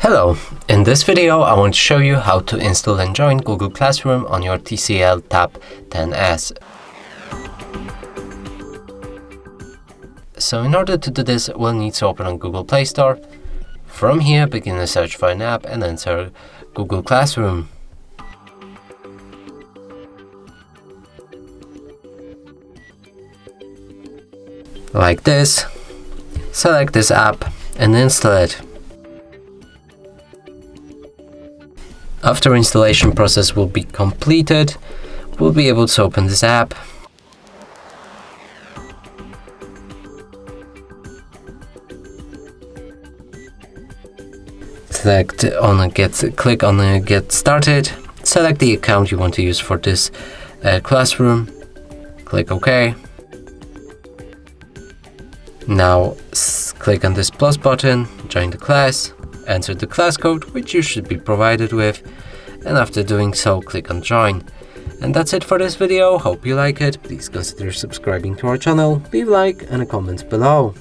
Hello, in this video I want to show you how to install and join Google Classroom on your TCL Tab 10s. So in order to do this, we'll need to open on Google Play Store. From here, begin a search for an app and enter Google Classroom. Like this. Select this app and install it. After installation process will be completed, we'll be able to open this app. Click on Get Started. Select the account you want to use for this classroom. Click OK. Now click on this plus button, join the class, enter the class code which you should be provided with, and after doing so, click on join. And that's it for this video. Hope you like it. Please consider subscribing to our channel, leave a like and a comment below.